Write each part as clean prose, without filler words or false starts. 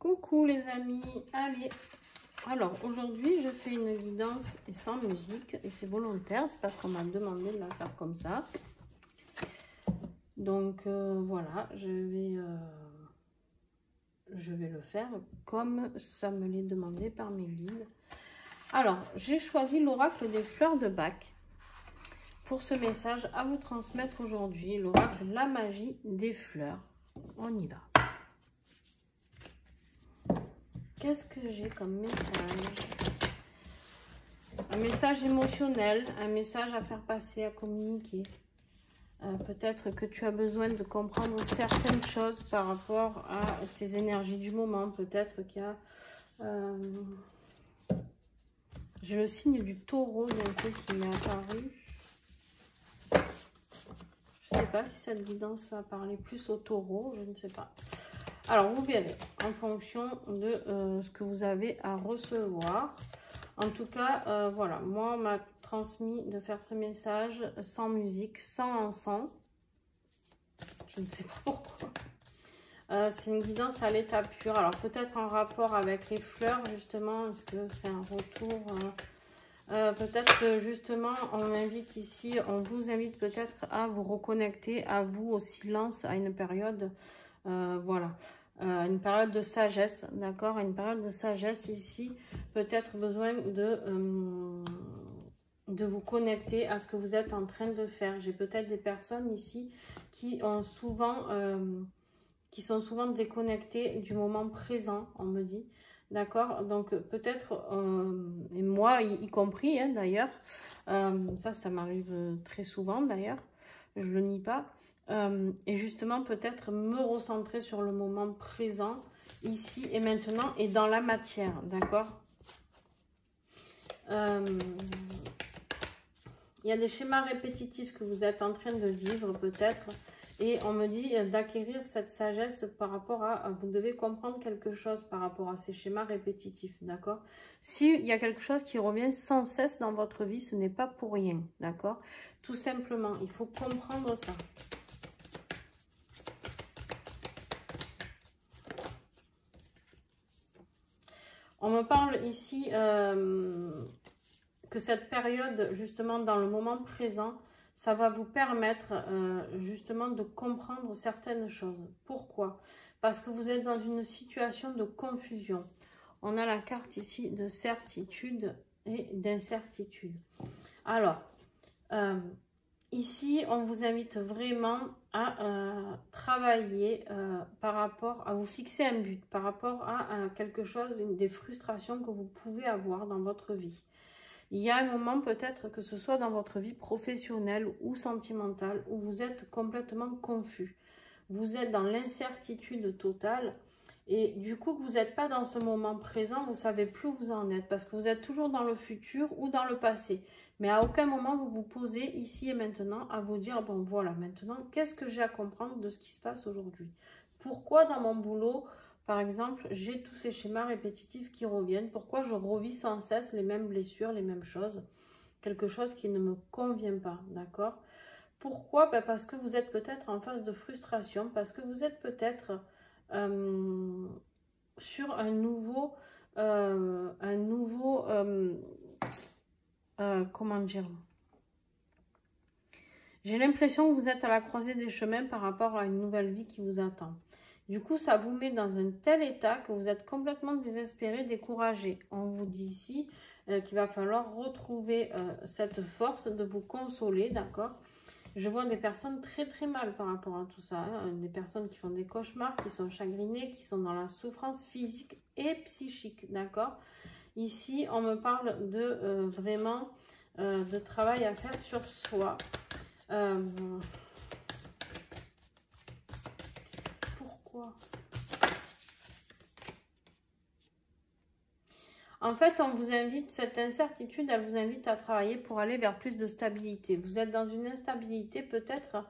Coucou les amis, allez, alors aujourd'hui je fais une guidance et sans musique et c'est volontaire, c'est parce qu'on m'a demandé de la faire comme ça. Donc voilà, je vais le faire comme ça me l'est demandé par mes guides. Alors j'ai choisi l'oracle des fleurs de Bach pour ce message à vous transmettre aujourd'hui, l'oracle la magie des fleurs. On y va. Qu'est-ce que j'ai comme message? Un message émotionnel, un message à faire passer, à communiquer. Peut-être que tu as besoin de comprendre certaines choses par rapport à tes énergies du moment. Peut-être qu'il y a... j'ai le signe du taureau d'un coup qui m'est apparu. Je ne sais pas si cette guidance va parler plus au taureau, je ne sais pas. Alors, vous verrez en fonction de ce que vous avez à recevoir. En tout cas, voilà, moi, on m'a transmis de faire ce message sans musique, sans encens. Je ne sais pas pourquoi. C'est une guidance à l'état pur. Alors, peut-être en rapport avec les fleurs, justement, est-ce que c'est un retour peut-être que justement, on m'invite ici, on vous invite peut-être à vous reconnecter à vous, au silence, à une période... voilà, une période de sagesse, d'accord, une période de sagesse ici, peut-être besoin de vous connecter à ce que vous êtes en train de faire. J'ai peut-être des personnes ici qui ont souvent, qui sont souvent déconnectées du moment présent, on me dit, d'accord, donc peut-être, et moi y compris hein, d'ailleurs, ça m'arrive très souvent d'ailleurs, je le nie pas. Et justement peut-être me recentrer sur le moment présent, ici et maintenant, et dans la matière, d'accord. Il y a des schémas répétitifs que vous êtes en train de vivre peut-être, et on me dit d'acquérir cette sagesse par rapport à, vous devez comprendre quelque chose par rapport à ces schémas répétitifs, d'accord. S'il y a quelque chose qui revient sans cesse dans votre vie, ce n'est pas pour rien, d'accord. Tout simplement, il faut comprendre ça. On me parle ici que cette période, justement, dans le moment présent, ça va vous permettre justement de comprendre certaines choses. Pourquoi? Parce que vous êtes dans une situation de confusion. On a la carte ici de certitude et d'incertitude. Alors, ici, on vous invite vraiment à travailler par rapport à vous fixer un but, par rapport à quelque chose, des frustrations que vous pouvez avoir dans votre vie. Il y a un moment peut-être que ce soit dans votre vie professionnelle ou sentimentale où vous êtes complètement confus. Vous êtes dans l'incertitude totale et du coup que vous n'êtes pas dans ce moment présent, vous ne savez plus où vous en êtes parce que vous êtes toujours dans le futur ou dans le passé. Mais à aucun moment vous vous posez ici et maintenant à vous dire, bon voilà, maintenant qu'est-ce que j'ai à comprendre de ce qui se passe aujourd'hui? Pourquoi dans mon boulot, par exemple, j'ai tous ces schémas répétitifs qui reviennent? Pourquoi je revis sans cesse les mêmes blessures, les mêmes choses? Quelque chose qui ne me convient pas, d'accord? Pourquoi? Ben parce que vous êtes peut-être en phase de frustration, parce que vous êtes peut-être sur un nouveau comment dire? J'ai l'impression que vous êtes à la croisée des chemins par rapport à une nouvelle vie qui vous attend. Du coup, ça vous met dans un tel état que vous êtes complètement désespéré, découragé. On vous dit ici qu'il va falloir retrouver cette force de vous consoler, d'accord? Je vois des personnes très très mal par rapport à tout ça. Hein. Des personnes qui font des cauchemars, qui sont chagrinées, qui sont dans la souffrance physique et psychique, d'accord? Ici, on me parle de vraiment de travail à faire sur soi. Pourquoi? En fait, on vous invite, cette incertitude, elle vous invite à travailler pour aller vers plus de stabilité. Vous êtes dans une instabilité peut-être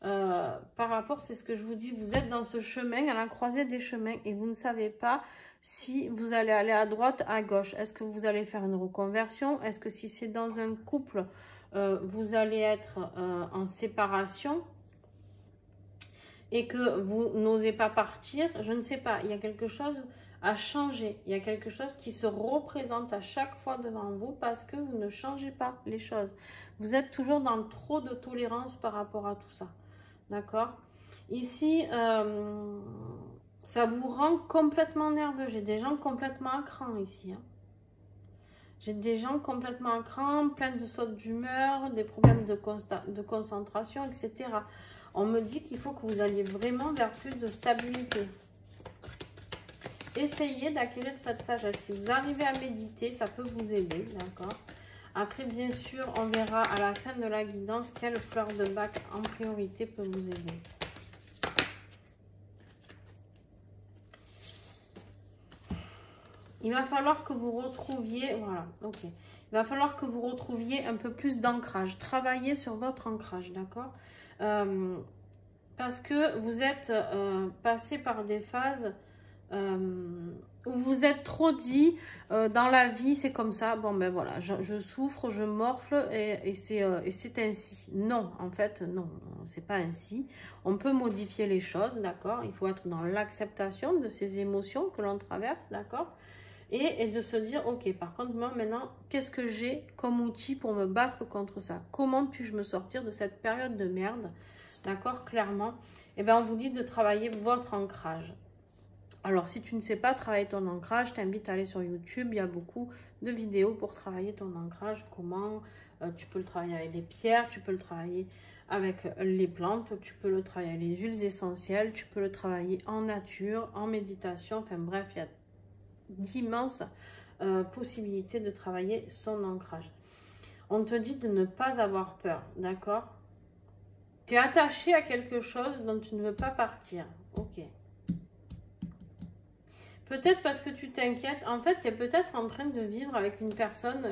par rapport, c'est ce que je vous dis, vous êtes dans ce chemin, à la croisée des chemins et vous ne savez pas si vous allez aller à droite, à gauche. Est-ce que vous allez faire une reconversion? Est-ce que si c'est dans un couple, vous allez être en séparation? et que vous n'osez pas partir, je ne sais pas, il y a quelque chose à changer. Il y a quelque chose qui se représente à chaque fois devant vous parce que vous ne changez pas les choses. Vous êtes toujours dans trop de tolérance par rapport à tout ça. D'accord? Ici, ça vous rend complètement nerveux. J'ai des gens complètement à cran ici. Hein. J'ai des gens complètement à cran, plein de sautes d'humeur, des problèmes de concentration, etc. On me dit qu'il faut que vous alliez vraiment vers plus de stabilité. Essayez d'acquérir cette sagesse. Si vous arrivez à méditer, ça peut vous aider, d'accord? Après, bien sûr, on verra à la fin de la guidance quelle fleur de bac en priorité peut vous aider. Il va falloir que vous retrouviez, voilà, ok. Il va falloir que vous retrouviez un peu plus d'ancrage. Travaillez sur votre ancrage, d'accord? Parce que vous êtes passé par des phases où vous êtes trop dit dans la vie, c'est comme ça. Bon, ben voilà, je souffre, je morfle et c'est ainsi. Non, en fait, non, c'est pas ainsi. On peut modifier les choses, d'accord? Il faut être dans l'acceptation de ces émotions que l'on traverse, d'accord? Et de se dire, ok, par contre, moi, maintenant, qu'est-ce que j'ai comme outil pour me battre contre ça? Comment puis-je me sortir de cette période de merde? D'accord, clairement. Eh bien, on vous dit de travailler votre ancrage. Alors, si tu ne sais pas travailler ton ancrage, je t'invite à aller sur YouTube. Il y a beaucoup de vidéos pour travailler ton ancrage. Comment tu peux le travailler avec les pierres, tu peux le travailler avec les plantes, tu peux le travailler avec les huiles essentielles, tu peux le travailler en nature, en méditation. Enfin bref, il y a d'immenses possibilités de travailler son ancrage. On te dit de ne pas avoir peur, d'accord? Tu es attaché à quelque chose dont tu ne veux pas partir. Ok. Peut-être parce que tu t'inquiètes. En fait, tu es peut-être en train de vivre avec une personne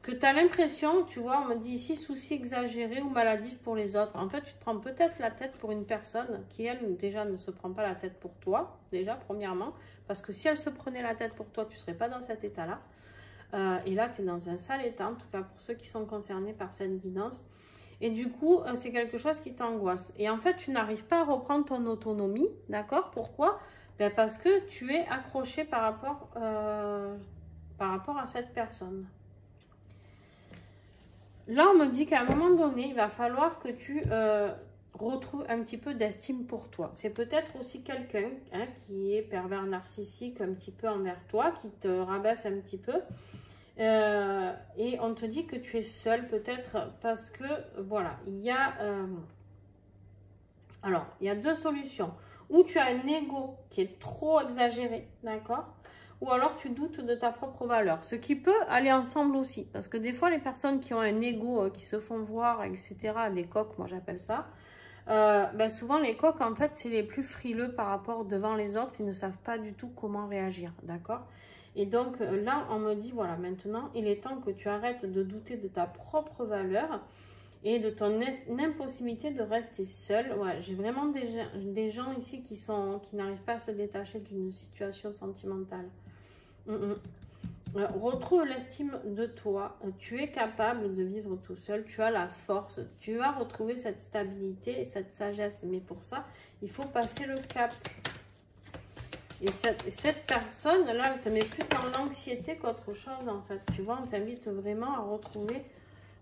que tu as l'impression, tu vois, on me dit ici, souci exagéré ou maladif pour les autres. En fait, tu te prends peut-être la tête pour une personne qui, elle, déjà, ne se prend pas la tête pour toi, déjà, premièrement. Parce que si elle se prenait la tête pour toi, tu ne serais pas dans cet état-là. Et là, tu es dans un sale état, en tout cas pour ceux qui sont concernés par cette guidance. Et du coup, c'est quelque chose qui t'angoisse. Et en fait, tu n'arrives pas à reprendre ton autonomie, d'accord? Pourquoi? Ben parce que tu es accroché par rapport à cette personne. Là, on me dit qu'à un moment donné, il va falloir que tu retrouves un petit peu d'estime pour toi. C'est peut-être aussi quelqu'un qui est pervers narcissique un petit peu envers toi, qui te rabaisse un petit peu. Et on te dit que tu es seule peut-être parce que, voilà, il y a... alors, il y a deux solutions. Ou tu as un ego qui est trop exagéré, d'accord? Ou alors tu doutes de ta propre valeur. Ce qui peut aller ensemble aussi. Parce que des fois, les personnes qui ont un ego, qui se font voir, etc., des coqs, moi j'appelle ça, ben souvent les coqs, en fait, c'est les plus frileux par rapport devant les autres. Ils ne savent pas du tout comment réagir, d'accord? Et donc là, on me dit, voilà, maintenant, il est temps que tu arrêtes de douter de ta propre valeur et de ton impossibilité de rester seul. Ouais, j'ai vraiment des gens ici qui n'arrivent pas à se détacher d'une situation sentimentale. Retrouve l'estime de toi. Tu es capable de vivre tout seul. Tu as la force. Tu vas retrouver cette stabilité et cette sagesse. Mais pour ça, il faut passer le cap. Et cette personne-là, elle te met plus dans l'anxiété qu'autre chose, en fait. Tu vois, on t'invite vraiment à retrouver...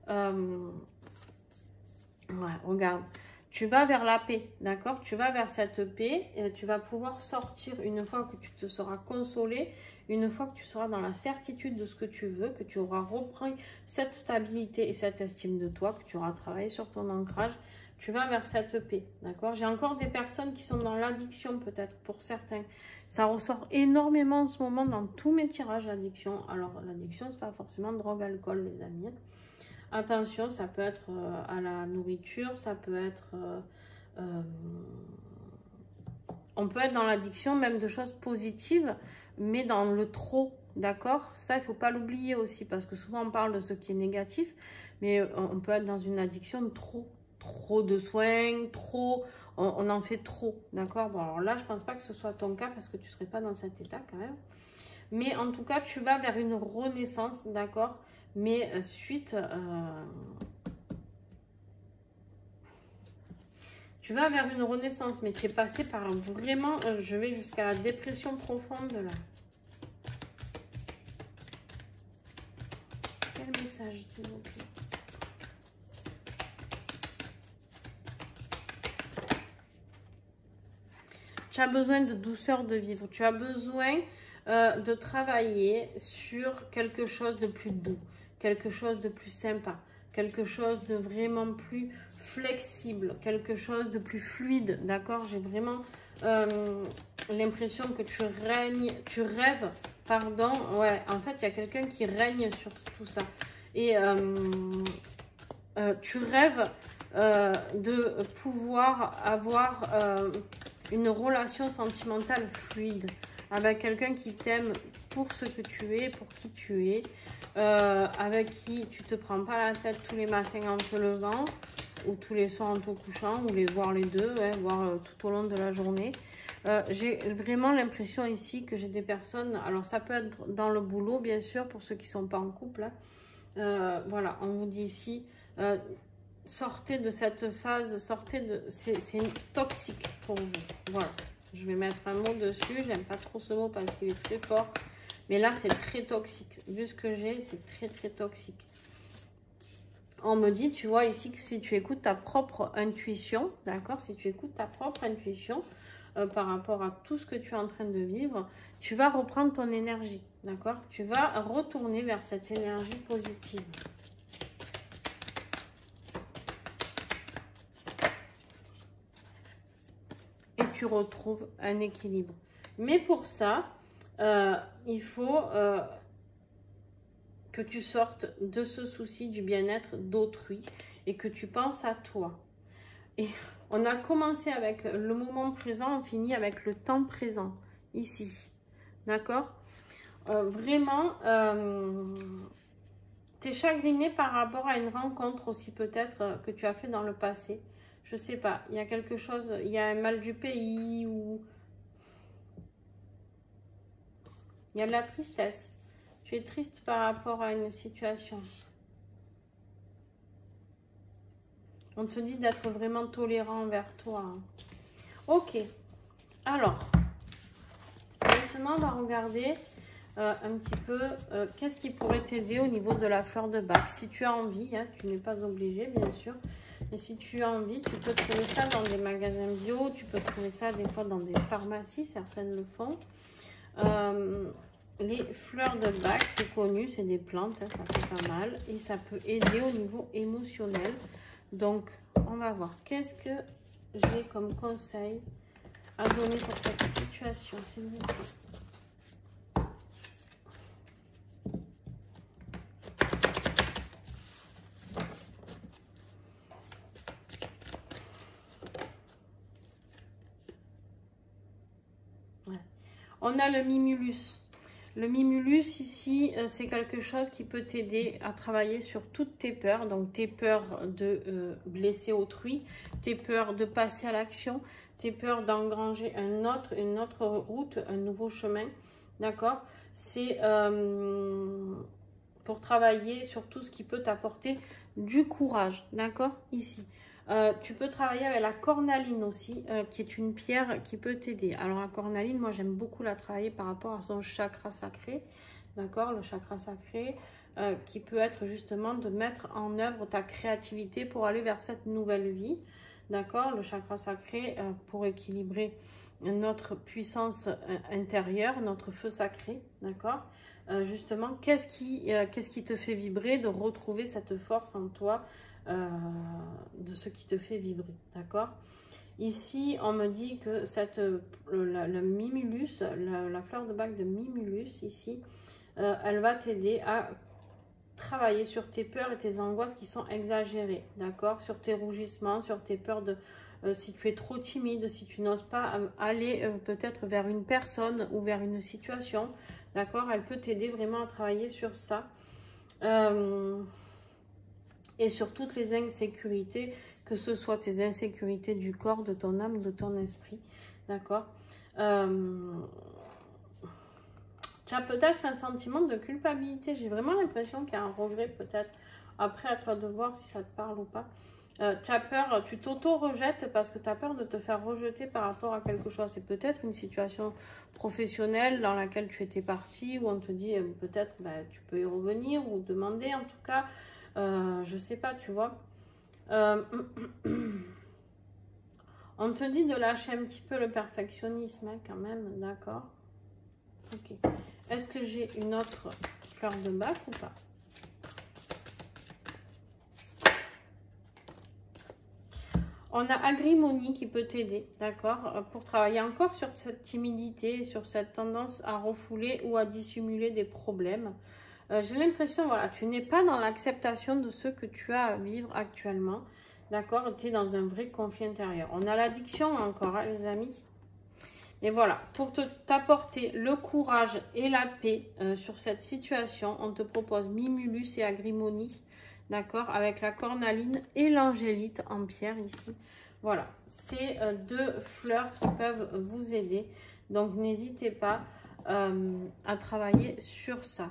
ouais, regarde. Tu vas vers la paix, d'accord? Tu vas vers cette paix et tu vas pouvoir sortir une fois que tu te seras consolé, une fois que tu seras dans la certitude de ce que tu veux, que tu auras repris cette stabilité et cette estime de toi, que tu auras travaillé sur ton ancrage. Tu vas vers cette paix, d'accord? J'ai encore des personnes qui sont dans l'addiction peut-être pour certains. Ça ressort énormément en ce moment dans tous mes tirages d'addiction. Alors l'addiction, c'est pas forcément drogue, alcool, les amis. Attention, ça peut être à la nourriture, ça peut être... on peut être dans l'addiction même de choses positives, mais dans le trop, d'accord? Ça, il ne faut pas l'oublier aussi, parce que souvent on parle de ce qui est négatif, mais on peut être dans une addiction de trop de soins, trop... On en fait trop, d'accord? Bon, alors là, je ne pense pas que ce soit ton cas, parce que tu ne serais pas dans cet état quand même. Mais en tout cas, tu vas vers une renaissance, d'accord? Mais suite Tu vas vers une renaissance, mais tu es passé par vraiment, je vais jusqu'à la dépression profonde là. Quel message, s'il vous plaît? Tu as besoin de douceur de vivre. Tu as besoin de travailler sur quelque chose de plus doux, quelque chose de plus sympa, quelque chose de vraiment plus flexible, quelque chose de plus fluide, d'accord? J'ai vraiment l'impression que tu rêves, pardon, ouais, en fait, il y a quelqu'un qui règne sur tout ça. Et tu rêves de pouvoir avoir une relation sentimentale fluide avec quelqu'un qui t'aime pour ce que tu es, pour qui tu es, avec qui tu te prends pas la tête tous les matins en te levant ou tous les soirs en te couchant, ou voir les deux, ouais, voir tout au long de la journée. J'ai vraiment l'impression ici que j'ai des personnes, alors ça peut être dans le boulot bien sûr pour ceux qui ne sont pas en couple, hein. Voilà, on vous dit ici, sortez de cette phase, sortez de... C'est toxique pour vous, voilà. Je vais mettre un mot dessus, j'aime pas trop ce mot parce qu'il est très fort, mais là c'est très toxique. Vu ce que j'ai, c'est très toxique. On me dit, tu vois ici, que si tu écoutes ta propre intuition, d'accord, si tu écoutes ta propre intuition par rapport à tout ce que tu es en train de vivre, tu vas reprendre ton énergie, d'accord? Tu vas retourner vers cette énergie positive. Et tu retrouves un équilibre. Mais pour ça, il faut... que tu sortes de ce souci du bien-être d'autrui et que tu penses à toi. Et on a commencé avec le moment présent, on finit avec le temps présent, ici. D'accord? Vraiment, tu es chagriné par rapport à une rencontre aussi peut-être que tu as fait dans le passé. Je sais pas, il y a quelque chose, il y a un mal du pays ou... Il y a de la tristesse. Tu es triste par rapport à une situation. On te dit d'être vraiment tolérant envers toi. Ok. Alors, maintenant, on va regarder un petit peu qu'est-ce qui pourrait t'aider au niveau de la fleur de bac. Si tu as envie, hein, tu n'es pas obligé, bien sûr. Mais si tu as envie, tu peux trouver ça dans des magasins bio. Tu peux trouver ça des fois dans des pharmacies. Certaines le font. Les fleurs de bac, c'est connu, c'est des plantes, hein, ça fait pas mal. Et ça peut aider au niveau émotionnel. Donc, on va voir. Qu'est-ce que j'ai comme conseil à donner pour cette situation, s'il vous plaît? Ouais. On a le mimulus. Le mimulus ici, c'est quelque chose qui peut t'aider à travailler sur toutes tes peurs. Donc tes peurs de blesser autrui, tes peurs de passer à l'action, tes peurs d'engranger une autre route, un nouveau chemin. D'accord? C'est pour travailler sur tout ce qui peut t'apporter du courage. D'accord? Ici. Tu peux travailler avec la cornaline aussi, qui est une pierre qui peut t'aider. Alors la cornaline, moi j'aime beaucoup la travailler par rapport à son chakra sacré, d'accord, le chakra sacré, qui peut être justement de mettre en œuvre ta créativité pour aller vers cette nouvelle vie, d'accord, le chakra sacré pour équilibrer notre puissance intérieure, notre feu sacré, d'accord. Justement, qu'est-ce qui te fait vibrer, de retrouver cette force en toi, de ce qui te fait vibrer, d'accord. Ici, on me dit que le mimulus, la fleur de bac de mimulus, ici, elle va t'aider à travailler sur tes peurs et tes angoisses qui sont exagérées, d'accord, sur tes rougissements, sur tes peurs de... si tu es trop timide, si tu n'oses pas aller peut-être vers une personne ou vers une situation, d'accord, elle peut t'aider vraiment à travailler sur ça. Et sur toutes les insécurités, que ce soit tes insécurités du corps, de ton âme, de ton esprit, d'accord. Tu as peut-être un sentiment de culpabilité. J'ai vraiment l'impression qu'il y a un regret peut-être. Après, à toi de voir si ça te parle ou pas. Tu as peur, tu t'auto-rejettes parce que tu as peur de te faire rejeter par rapport à quelque chose. C'est peut-être une situation professionnelle dans laquelle tu étais partie, où on te dit peut-être tu peux y revenir ou demander en tout cas. Je sais pas, tu vois. On te dit de lâcher un petit peu le perfectionnisme hein, quand même, d'accord? Ok. Est-ce que j'ai une autre fleur de bac ou pas? On a Agrimony qui peut t'aider, d'accord, pour travailler encore sur cette timidité, sur cette tendance à refouler ou à dissimuler des problèmes. J'ai l'impression, voilà, tu n'es pas dans l'acceptation de ce que tu as à vivre actuellement, d'accord, tu es dans un vrai conflit intérieur. On a l'addiction encore, hein, les amis. Et voilà, pour t'apporter le courage et la paix sur cette situation, on te propose Mimulus et Agrimony. D'accord, avec la cornaline et l'angélite en pierre ici. Voilà, c'est deux fleurs qui peuvent vous aider. Donc, n'hésitez pas à travailler sur ça.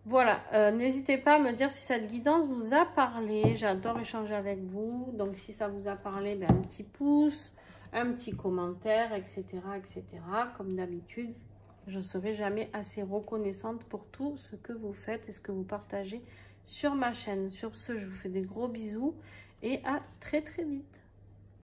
Voilà, n'hésitez pas à me dire si cette guidance vous a parlé. J'adore échanger avec vous. Donc, si ça vous a parlé, un petit pouce, un petit commentaire, etc. etc. Comme d'habitude, je ne serai jamais assez reconnaissante pour tout ce que vous faites et ce que vous partagez sur ma chaîne. Sur ce, je vous fais des gros bisous et à très très vite.